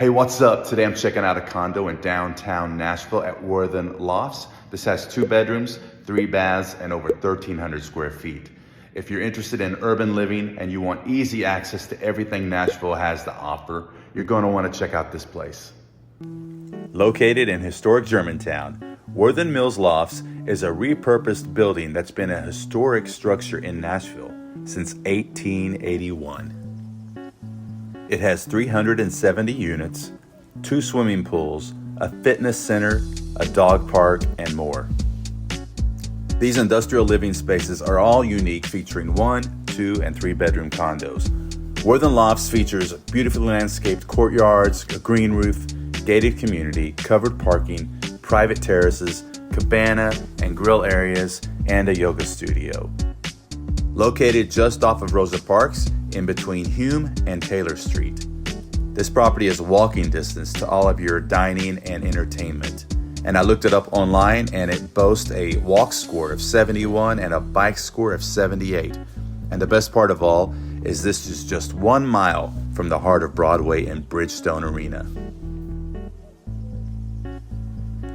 Hey, what's up? Today I'm checking out a condo in downtown Nashville at Werthan Lofts. This has 2 bedrooms, 3 baths, and over 1,300 square feet. If you're interested in urban living and you want easy access to everything Nashville has to offer, you're going to want to check out this place. Located in historic Germantown, Werthan Mills Lofts is a repurposed building that's been a historic structure in Nashville since 1881. It has 370 units, 2 swimming pools, a fitness center, a dog park, and more. These industrial living spaces are all unique, featuring 1, 2, and 3 bedroom condos. Werthan Lofts features beautifully landscaped courtyards, a green roof, gated community, covered parking, private terraces, cabana and grill areas, and a yoga studio. Located just off of Rosa Parks, in between Hume and Taylor Street. This property is walking distance to all of your dining and entertainment. And I looked it up online and it boasts a walk score of 71 and a bike score of 78. And the best part of all is this is just 1 mile from the heart of Broadway and Bridgestone Arena.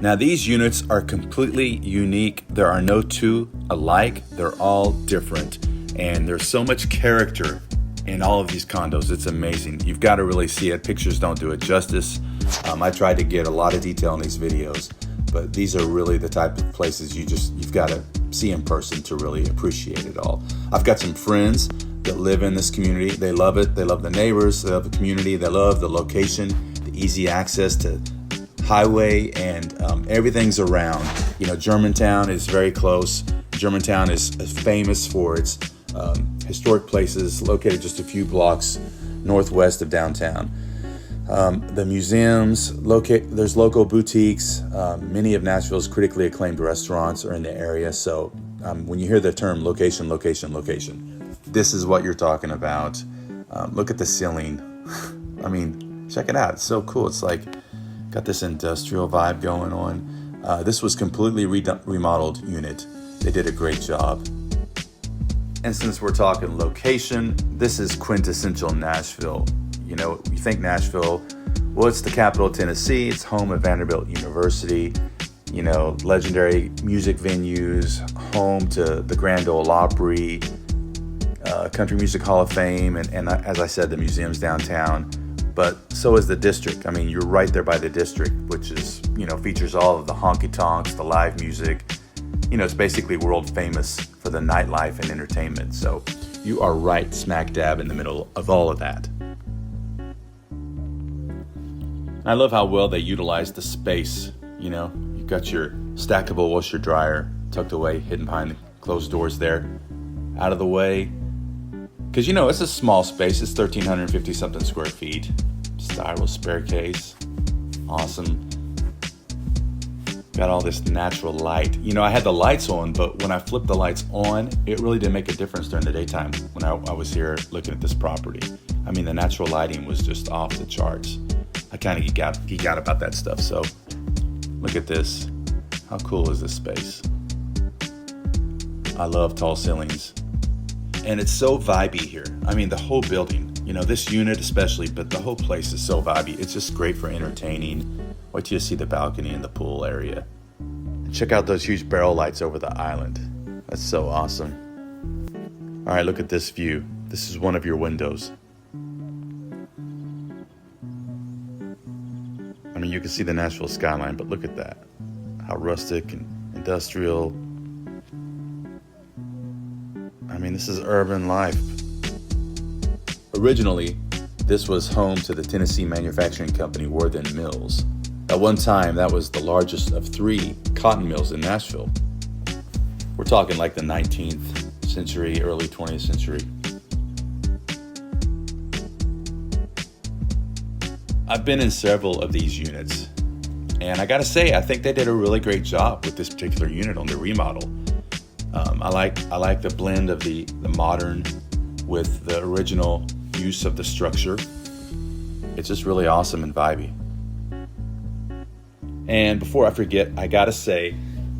Now these units are completely unique. There are no 2 alike. They're all different. And there's so much character in all of these condos. It's amazing. You've got to really see it. Pictures don't do it justice. I tried to get a lot of detail in these videos, but these are really the type of places you've got to see in person to really appreciate it all. I've got some friends that live in this community. They love it. They love the neighbors. They love the community. They love the location, the easy access to highway, and everything's around. You know, Germantown is very close. Germantown is famous for its historic places located just a few blocks northwest of downtown. The museums, there's local boutiques. Many of Nashville's critically acclaimed restaurants are in the area. So when you hear the term location, this is what you're talking about. Look at the ceiling. I mean, check it out. It's so cool. It's like got this industrial vibe going on. This was completely remodeled unit. They did a great job. And since we're talking location, this is quintessential Nashville. You know, you think Nashville, well, it's the capital of Tennessee. It's home of Vanderbilt University, you know, legendary music venues, home to the Grand Ole Opry, Country Music Hall of Fame, and as I said, the museums downtown. But so is the district. I mean, you're right there by the district, which is, you know, features all of the honky tonks, the live music. You know, it's basically world famous for the nightlife and entertainment. So you are right smack dab in the middle of all of that. I love how well they utilize the space. You know, you've got your stackable washer dryer tucked away, hidden behind the closed doors there, out of the way. Because, you know, it's a small space. It's 1,350 something square feet. Spiral spare case. Awesome. Got all this natural light. You know, I had the lights on, but when I flipped the lights on, it really didn't make a difference during the daytime when I was here looking at this property. I mean, the natural lighting was just off the charts. I kind of geek out about that stuff. So look at this. How cool is this space? I love tall ceilings. And it's so vibey here. I mean, the whole building, you know, this unit especially, but the whole place is so vibey. It's just great for entertaining. Wait till you see the balcony and the pool area. And check out those huge barrel lights over the island. That's so awesome. All right, look at this view. This is one of your windows. I mean, you can see the Nashville skyline, but look at that. How rustic and industrial. I mean, this is urban life. Originally, this was home to the Tennessee manufacturing company, Werthan Mills. At one time, that was the largest of 3 cotton mills in Nashville. We're talking like the 19th century, early 20th century. I've been in several of these units, and I gotta say, I think they did a really great job with this particular unit on the remodel. I like the blend of the modern with the original use of the structure. It's just really awesome and vibey. And before I forget, I gotta say,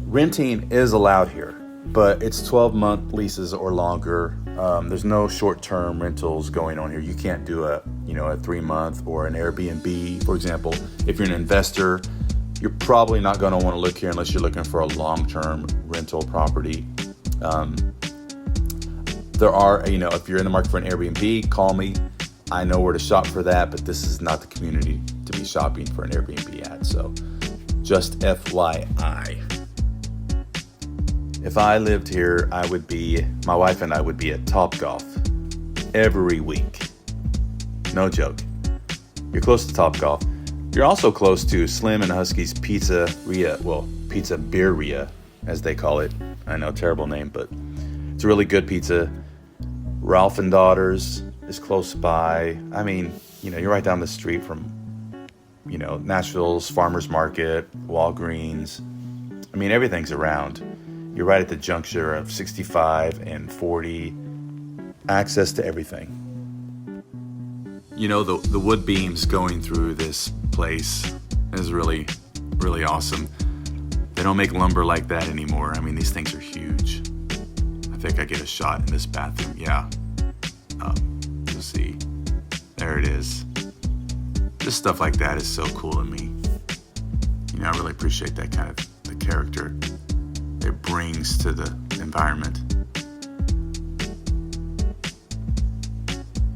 renting is allowed here, but it's 12-month leases or longer. There's no short-term rentals going on here. You can't do a a 3-month or an Airbnb, for example. If you're an investor, you're probably not going to want to look here unless you're looking for a long-term rental property. There are, if you're in the market for an Airbnb, call me. I know where to shop for that, but this is not the community to be shopping for an Airbnb at. So just FYI. If I lived here, my wife and I would be at Topgolf every week. No joke. You're close to Topgolf. You're also close to Slim and Husky's Pizzeria, Pizza Beeria, as they call it. I know, terrible name, but it's a really good pizza. Ralph and Daughters is close by. I mean, you're right down the street from, Nashville's Farmers Market, Walgreens. I mean, everything's around. You're right at the juncture of 65 and 40. Access to everything. The wood beams going through this place is really, really awesome. They don't make lumber like that anymore. I mean, these things are huge. I think I get a shot in this bathroom. Yeah. You'll see. There it is. Just stuff like that is so cool to me. I really appreciate that kind of the character it brings to the environment.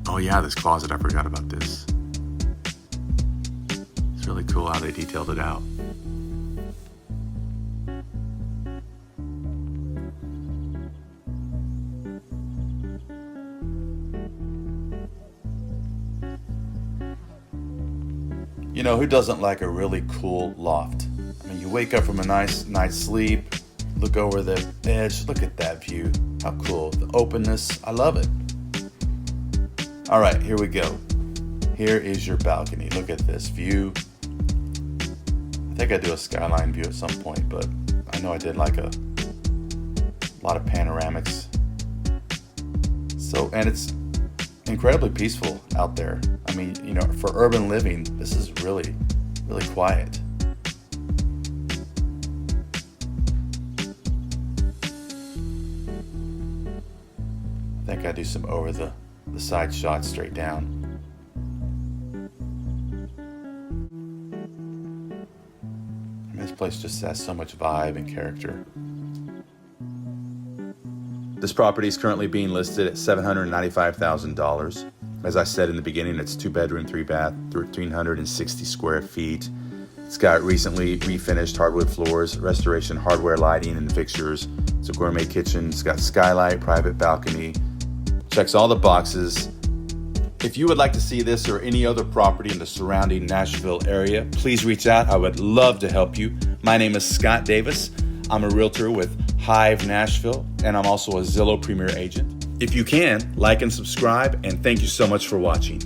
Oh yeah, this closet, I forgot about this. It's really cool how they detailed it out. Who doesn't like a really cool loft? I mean, you wake up from a nice night's sleep, look over the edge, look at that view. How cool. The openness, I love it. All right, here we go. Here is your balcony. Look at this view. I think I do a skyline view at some point, but I know I did like a lot of panoramics. And it's incredibly peaceful out there. I mean, for urban living, this is really, really quiet. I think I do some over the side shots straight down. I mean, this place just has so much vibe and character. This property is currently being listed at $795,000. As I said in the beginning, it's 2-bedroom, 3-bath, 1,360 square feet. It's got recently refinished hardwood floors, restoration hardware lighting and fixtures. It's a gourmet kitchen. It's got skylight, private balcony. Checks all the boxes. If you would like to see this or any other property in the surrounding Nashville area, please reach out. I would love to help you. My name is Scott Davis. I'm a realtor with Hive Nashville, and I'm also a Zillow Premier Agent. If you can, like and subscribe, and thank you so much for watching.